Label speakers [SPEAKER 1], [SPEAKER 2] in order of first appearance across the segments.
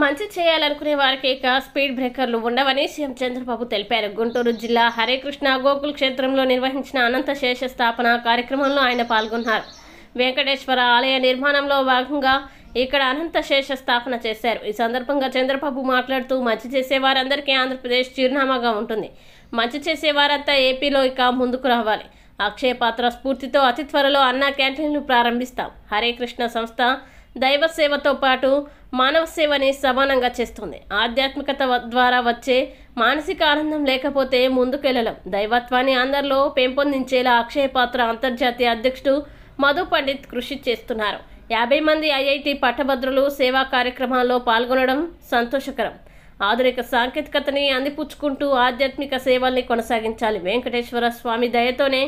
[SPEAKER 1] మంచి చేయాలనుకునే వారికి ఇక స్పీడ్ బ్రేకర్లు ఉండవని సీఎం చంద్రబాబు తెలిపారు. గుంటూరు జిల్లా హరేకృష్ణ గోకుల్ క్షేత్రంలో నిర్వహించిన అనంత శేష స్థాపన కార్యక్రమంలో ఆయన పాల్గొన్నారు. వెంకటేశ్వర ఆలయ నిర్మాణంలో భాగంగా ఇక్కడ అనంత శేష స్థాపన చేశారు. ఈ సందర్భంగా చంద్రబాబు మాట్లాడుతూ మంచి చేసేవారందరికీ ఆంధ్రప్రదేశ్ చిరునామాగా ఉంటుంది. మంచి చేసేవారంతా ఏపీలో ఇక ముందుకు రావాలి. అక్షయ పాత్ర స్ఫూర్తితో అతి త్వరలో అన్నా క్యాంటీన్లు ప్రారంభిస్తాం. హరేకృష్ణ సంస్థ దైవ సేవతో పాటు మానవ సేవని సమానంగా చేస్తుంది. ఆధ్యాత్మికత ద్వారా వచ్చే మానసిక ఆనందం లేకపోతే ముందుకెళ్లలేం. దైవత్వాన్ని అందరిలో పెంపొందించేలా అక్షయ పాత్ర అంతర్జాతీయ అధ్యక్షుడు మధు పండిత్ కృషి చేస్తున్నారు. 50 మంది ఐఐటి పట్టభద్రులు సేవా కార్యక్రమాల్లో పాల్గొనడం సంతోషకరం. ఆధునిక సాంకేతికతని అందిపుచ్చుకుంటూ ఆధ్యాత్మిక సేవల్ని కొనసాగించాలి. వెంకటేశ్వర స్వామి దయతోనే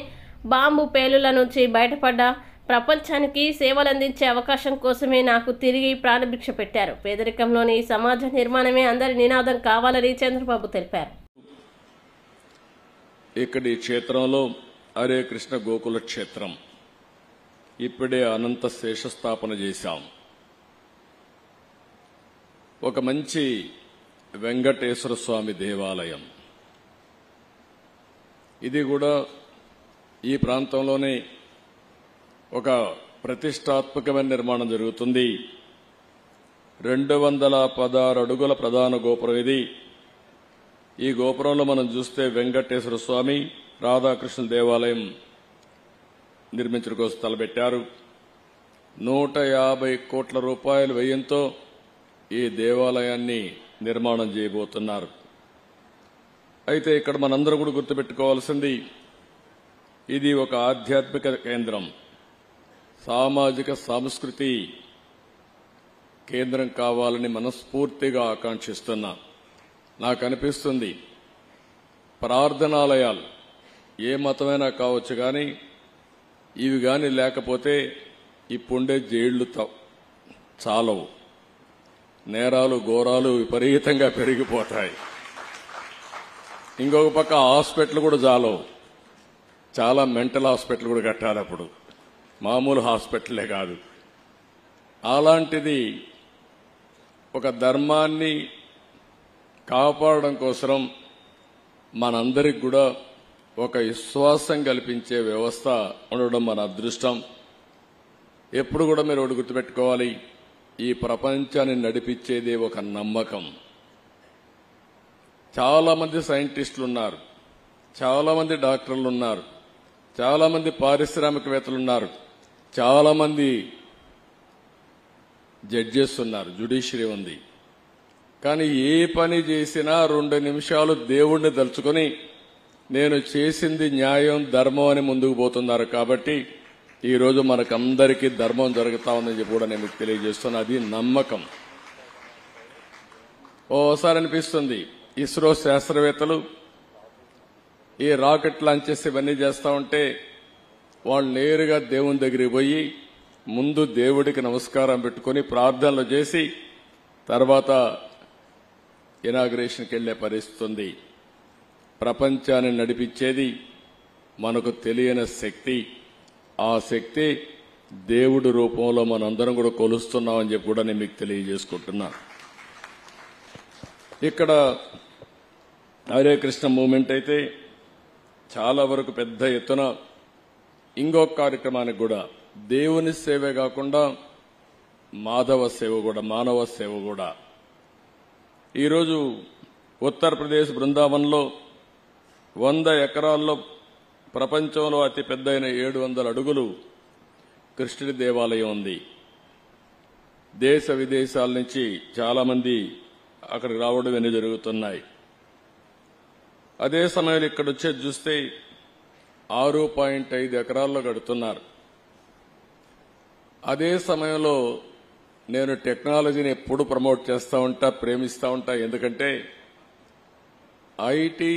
[SPEAKER 1] బాంబు పేలుల నుంచి బయటపడ్డ ప్రపంచానికి సేవలందించే అవకాశం కోసమే నాకు తిరిగి ప్రాణభిక్ష పెట్టారు. పేదరికంలోని సమాజ నిర్మాణమే అందరి నినాదం కావాలని చంద్రబాబు తెలిపారు.
[SPEAKER 2] ఇక్కడి క్షేత్రంలో హరే కృష్ణ గోకుల క్షేత్రం ఇప్పుడే అనంత శేషస్థాపన చేశాం. ఒక మంచి వెంకటేశ్వర స్వామి దేవాలయం. ఇది కూడా ఈ ప్రాంతంలోనే ఒక ప్రతిష్టాత్మకమైన నిర్మాణం జరుగుతుంది. 216 అడుగుల ప్రధాన గోపురం ఇది. ఈ గోపురంలో మనం చూస్తే వెంకటేశ్వర స్వామి రాధాకృష్ణ దేవాలయం నిర్మించడం కోసం తలపెట్టారు. 150 కోట్ల రూపాయల వ్యయంతో ఈ దేవాలయాన్ని నిర్మాణం చేయబోతున్నారు. అయితే ఇక్కడ మనందరూ కూడా గుర్తుపెట్టుకోవాల్సింది, ఇది ఒక ఆధ్యాత్మిక కేంద్రం, సామాజిక సాంస్కృతి కేంద్రం కావాలని మనస్ఫూర్తిగా ఆకాంక్షిస్తున్నా. నాకు అనిపిస్తుంది, ప్రార్థనాలయాలు ఏ మతమైనా కావచ్చు, కానీ ఇవి కానీ లేకపోతే ఇప్పుండే జైళ్లు చాలవు. నేరాలు ఘోరాలు విపరీతంగా పెరిగిపోతాయి. ఇంకొక పక్క హాస్పిటల్ కూడా చాలవు. చాలా మెంటల్ హాస్పిటల్ కూడా కట్టాలి, అప్పుడు మామూలు హాస్పిటలే కాదు. అలాంటిది ఒక ధర్మాన్ని కాపాడడం కోసం మనందరికి కూడా ఒక విశ్వాసం కల్పించే వ్యవస్థ ఉండడం మన అదృష్టం. ఎప్పుడు కూడా మీరు ఒకటి గుర్తుపెట్టుకోవాలి, ఈ ప్రపంచాన్ని నడిపించేది ఒక నమ్మకం. చాలా మంది సైంటిస్టులు ఉన్నారు, చాలా మంది డాక్టర్లు ఉన్నారు, చాలా మంది పారిశ్రామికవేత్తలు ఉన్నారు, చాలా మంది జడ్జెస్ ఉన్నారు, జ్యుడిషియరీ ఉంది. కానీ ఏ పని చేసినా 2 నిమిషాలు దేవుణ్ణి తలుచుకొని నేను చేసింది న్యాయం ధర్మం అని ముందుకు పోతున్నారు. కాబట్టి ఈరోజు మనకందరికీ ధర్మం జరుగుతా ఉందని చెప్పి కూడా నేను మీకు తెలియజేస్తున్నా. అది నమ్మకం. ఓసారి అనిపిస్తుంది, ఇస్రో శాస్త్రవేత్తలు ఈ రాకెట్ లాంచ్ చేసి ఇవన్నీ చేస్తా ఉంటే వాళ్ళు నేరుగా దేవుని దగ్గరికి పోయి ముందు దేవుడికి నమస్కారం పెట్టుకుని ప్రార్థనలు చేసి తర్వాత ఇనాగ్రేషన్కి వెళ్లే పరిస్థితి ఉంది. ప్రపంచాన్ని నడిపించేది మనకు తెలియని శక్తి. ఆ శక్తి దేవుడి రూపంలో మనందరం కూడా కొలుస్తున్నామని చెప్పి కూడా నేను మీకు తెలియజేసుకుంటున్నా. ఇక్కడ హరే కృష్ణ మూవ్మెంట్ అయితే చాలా వరకు పెద్ద ఎత్తున ఇంకొక కార్యక్రమానికి కూడా దేవుని సేవే కాకుండా మాధవ సేవ కూడా, మానవ సేవ కూడా. ఈరోజు ఉత్తరప్రదేశ్ బృందావన్లో 100 ఎకరాల్లో ప్రపంచంలో అతి పెద్దయిన 700 అడుగులు కృష్ణుడి దేవాలయం ఉంది. దేశ విదేశాల నుంచి చాలా మంది అక్కడికి రావడం ఇవన్నీ జరుగుతున్నాయి. అదే సమయంలో ఇక్కడ వచ్చేది చూస్తే 6.5 ఎకరాల్లో కడుతున్నారు. అదే సమయంలో నేను టెక్నాలజీని ఎప్పుడు ప్రమోట్ చేస్తూ ఉంటా, ప్రేమిస్తూ ఉంటా. ఎందుకంటే ఐటీ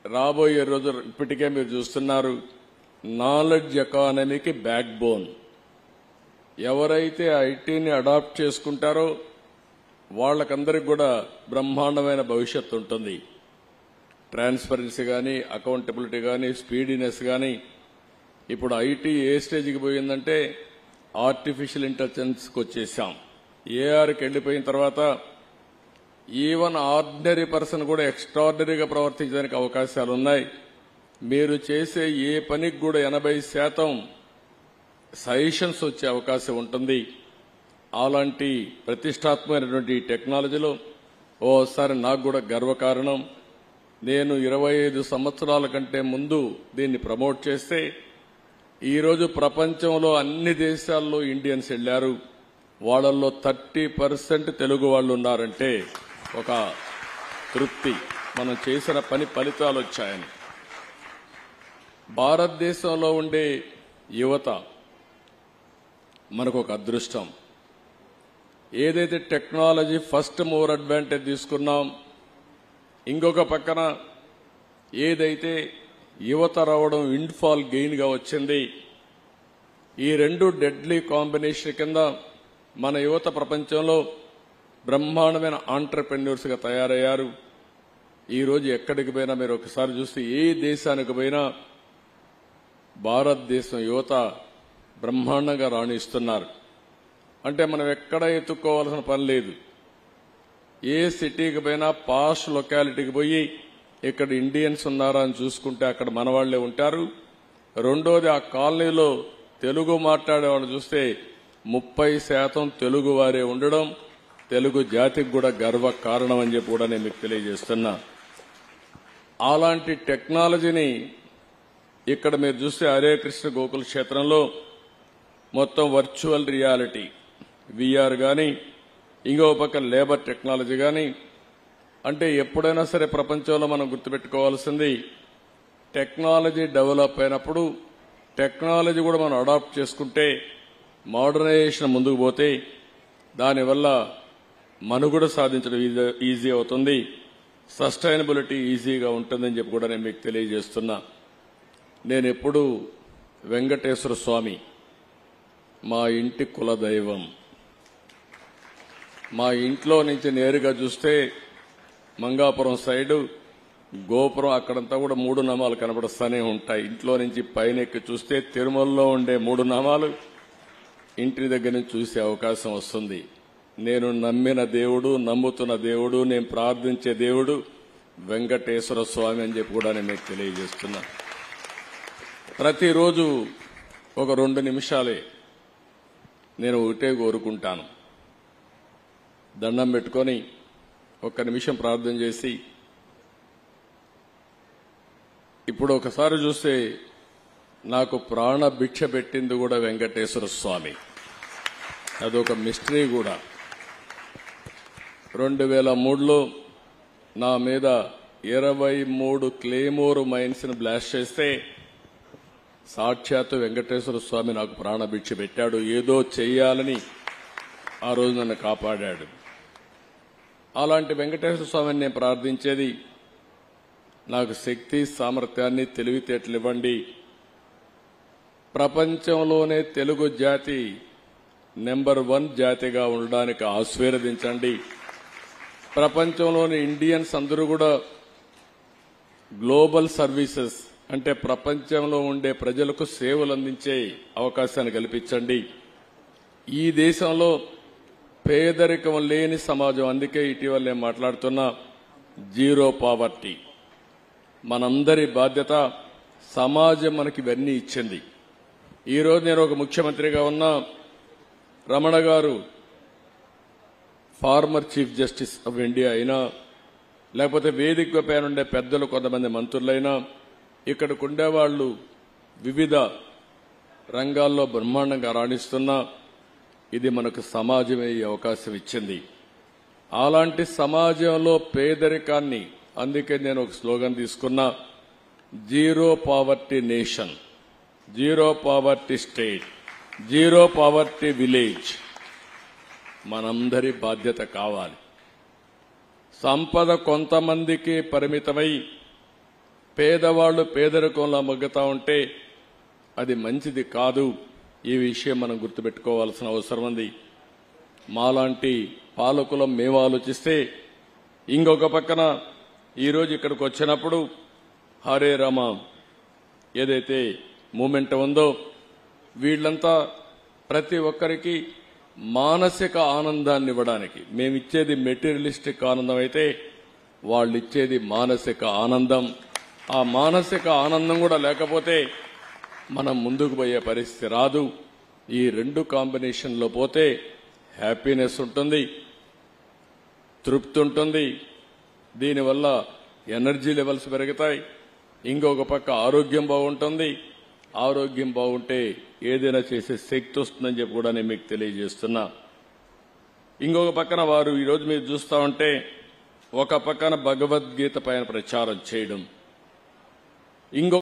[SPEAKER 2] రాబోయే రోజు ఇప్పటికే మీరు చూస్తున్నారు, నాలెడ్జ్ ఎకానమీకి బ్యాక్ బోన్. ఎవరైతే ఐటీని అడాప్ట్ చేసుకుంటారో వాళ్ళకందరికి కూడా బ్రహ్మాండమైన భవిష్యత్తు ఉంటుంది. ట్రాన్స్పరెన్సీ కానీ, అకౌంటబిలిటీ కానీ, స్పీడీనెస్ కానీ. ఇప్పుడు ఐటీ ఏ స్టేజ్కి పోయిందంటే ఆర్టిఫిషియల్ ఇంటెలిజెన్స్కి వచ్చేసాం. ఏఆర్కి వెళ్లిపోయిన తర్వాత ఈవెన్ ఆర్డినరీ పర్సన్ కూడా ఎక్స్ట్రాడినరీగా ప్రవర్తించడానికి అవకాశాలు ఉన్నాయి. మీరు చేసే ఏ పనికి కూడా 80% సజెషన్స్ వచ్చే అవకాశం ఉంటుంది. అలాంటి ప్రతిష్టాత్మకమైనటువంటి టెక్నాలజీలో ఓసారి నాకు కూడా గర్వకారణం. నేను 25 సంవత్సరాల కంటే ముందు దీన్ని ప్రమోట్ చేస్తే ఈరోజు ప్రపంచంలో అన్ని దేశాల్లో ఇండియన్స్ వెళ్లారు. వాళ్ళల్లో 30% తెలుగు వాళ్ళు ఉన్నారంటే ఒక తృప్తి, మనం చేసిన పని ఫలితాలు వచ్చాయని. భారతదేశంలో ఉండే యువత మనకు ఒక అదృష్టం. ఏదైతే టెక్నాలజీ ఫస్ట్ మూవర్ అడ్వాంటేజ్ తీసుకున్నాం, ఇంకొక పక్కన ఏదైతే యువత రావడం విండ్ఫాల్ గెయిన్గా వచ్చింది, ఈ రెండు డెడ్లీ కాంబినేషన్ కింద మన యువత ప్రపంచంలో బ్రహ్మాండమైన ఆంటర్ప్రెన్యూర్స్గా తయారయ్యారు. ఈరోజు ఎక్కడికి పోయినా మీరు ఒకసారి చూస్తే ఏ దేశానికి పోయినా భారతదేశం యువత బ్రహ్మాండంగా రాణిస్తున్నారు. అంటే మనం ఎక్కడ ఎత్తుక్కోవాల్సిన పని లేదు. ఏ సిటీకి పోయినా పాష్ లొకాలిటీకి పోయి ఇక్కడ ఇండియన్స్ ఉన్నారా అని చూసుకుంటే అక్కడ మన వాళ్లే ఉంటారు. రెండోది, ఆ కాలనీలో తెలుగు మాట్లాడే వాళ్ళు చూస్తే 30% తెలుగు వారే ఉండడం తెలుగు జాతికి కూడా గర్వ కారణం అని చెప్పి కూడా నేను మీకు తెలియజేస్తున్నా. అలాంటి టెక్నాలజీని ఇక్కడ మీరు చూస్తే హరే కృష్ణ గోకుల క్షేత్రంలో మొత్తం వర్చువల్ రియాలిటీ విఆర్ గాని, ఇంకో పక్క లేబర్ టెక్నాలజీ గాని, అంటే ఎప్పుడైనా సరే ప్రపంచంలో మనం గుర్తుపెట్టుకోవాల్సింది టెక్నాలజీ డెవలప్ అయినప్పుడు టెక్నాలజీ కూడా మనం అడాప్ట్ చేసుకుంటే మోడర్నైజేషన్ ముందుకు పోతే దానివల్ల మనుగడ సాధించడం ఈజీ అవుతుంది, సస్టైనబిలిటీ ఈజీగా ఉంటుందని చెప్పి కూడా నేను మీకు తెలియజేస్తున్నా. నేను ఎప్పుడు వెంకటేశ్వర స్వామి మా ఇంటి కులదైవం. మా ఇంట్లో నుంచి నేరుగా చూస్తే మంగాపురం సైడు గోపురం అక్కడంతా కూడా 3 నామాలు కనబడుస్తూనే ఉంటాయి. ఇంట్లో నుంచి పైన ఎక్కి చూస్తే తిరుమలలో ఉండే 3 నామాలు ఇంటి దగ్గర నుంచి చూసే అవకాశం వస్తుంది. నేను నమ్మిన దేవుడు, నమ్ముతున్న దేవుడు, నేను ప్రార్థించే దేవుడు వెంకటేశ్వర స్వామి అని చెప్పి కూడా నేను మీకు తెలియజేస్తున్నా. ప్రతిరోజు ఒక 2 నిమిషాలే నేను ఒకటే కోరుకుంటాను. దండం పెట్టుకొని 1 నిమిషం ప్రార్థన చేసి, ఇప్పుడు ఒకసారి చూస్తే నాకు ప్రాణ భిక్ష పెట్టింది కూడా వెంకటేశ్వర స్వామి. అదొక మిస్టరీ కూడా. 2003లో నా మీద 23 క్లేమోర్ మైన్స్ ని బ్లాస్ట్ చేస్తే సాక్షాత్తు వెంకటేశ్వర స్వామి నాకు ప్రాణభిక్ష పెట్టాడు. ఏదో చెయ్యాలని ఆ రోజు నన్ను కాపాడాడు. అలాంటి వెంకటేశ్వర స్వామిని నేను ప్రార్థించేది, నాకు శక్తి, సామర్థ్యాన్ని, తెలివితేటలు ఇవ్వండి. ప్రపంచంలోనే తెలుగు జాతి నెంబర్ 1 జాతిగా ఉండడానికి ఆశీర్వదించండి. ప్రపంచంలోని ఇండియన్స్ అందరూ కూడా గ్లోబల్ సర్వీసెస్ అంటే ప్రపంచంలో ఉండే ప్రజలకు సేవలు అందించే అవకాశాన్ని కల్పించండి. ఈ దేశంలో పేదరికం లేని సమాజం, అందుకే ఇటీవల నేను మాట్లాడుతున్నా జీరో పావర్టీ. మనందరి బాధ్యత. సమాజం మనకి ఇవన్నీ ఇచ్చింది. ఈరోజు నేను ఒక ముఖ్యమంత్రిగా ఉన్నా, రమణ గారు former chief justice of India అయినా, లేకపోతే వేదిక పైన ఉండే పెద్దలు కొంతమంది మంత్రులైనా, ఇక్కడికి ఉండేవాళ్లు వివిధ రంగాల్లో బ్రహ్మాండంగా రాణిస్తున్నా, ఇది మనకు సమాజమే ఈ అవకాశం ఇచ్చింది. అలాంటి సమాజంలో పేదరికాన్ని, అందుకే నేను ఒక స్లోగన్ తీసుకున్నా, zero poverty nation, zero poverty state, zero poverty village. మనందరి బాధ్యత కావాలి. సంపద కొంతమందికి పరిమితమై పేదవాళ్లు పేదరికంలో మగ్గుతా ఉంటే అది మంచిది కాదు. ఈ విషయం మనం గుర్తుపెట్టుకోవాల్సిన అవసరం ఉంది. మాలాంటి పాలకులం మేము ఆలోచిస్తే, ఇంకొక పక్కన ఈరోజు ఇక్కడికి వచ్చినప్పుడు హరే రామ ఏదైతే మూమెంట్ ఉందో, వీళ్లంతా ప్రతి ఒక్కరికి మానసిక ఆనందాన్ని ఇవ్వడానికి. మేమిచ్చేది మెటీరియలిస్టిక్ ఆనందం అయితే వాళ్ళు ఇచ్చేది మానసిక ఆనందం. ఆ మానసిక ఆనందం కూడా లేకపోతే మనం ముందుకు పోయే పరిస్థితి రాదు. ఈ రెండు కాంబినేషన్లో పోతే హ్యాపీనెస్ ఉంటుంది, తృప్తి ఉంటుంది, దీనివల్ల ఎనర్జీ లెవెల్స్ పెరుగుతాయి, ఇంకొక పక్క ఆరోగ్యం బాగుంటుంది. ఆరోగ్యం బాగుంటే ఏదైనా చేసే శక్తి వస్తుందని చెప్పి కూడా నేను మీకు తెలియజేస్తున్నా. ఇంకొక పక్కన వారు ఈరోజు మీరు చూస్తా ఉంటే ఒక పక్కన భగవద్గీత పైన ప్రచారం చేయడం, ఇంకొక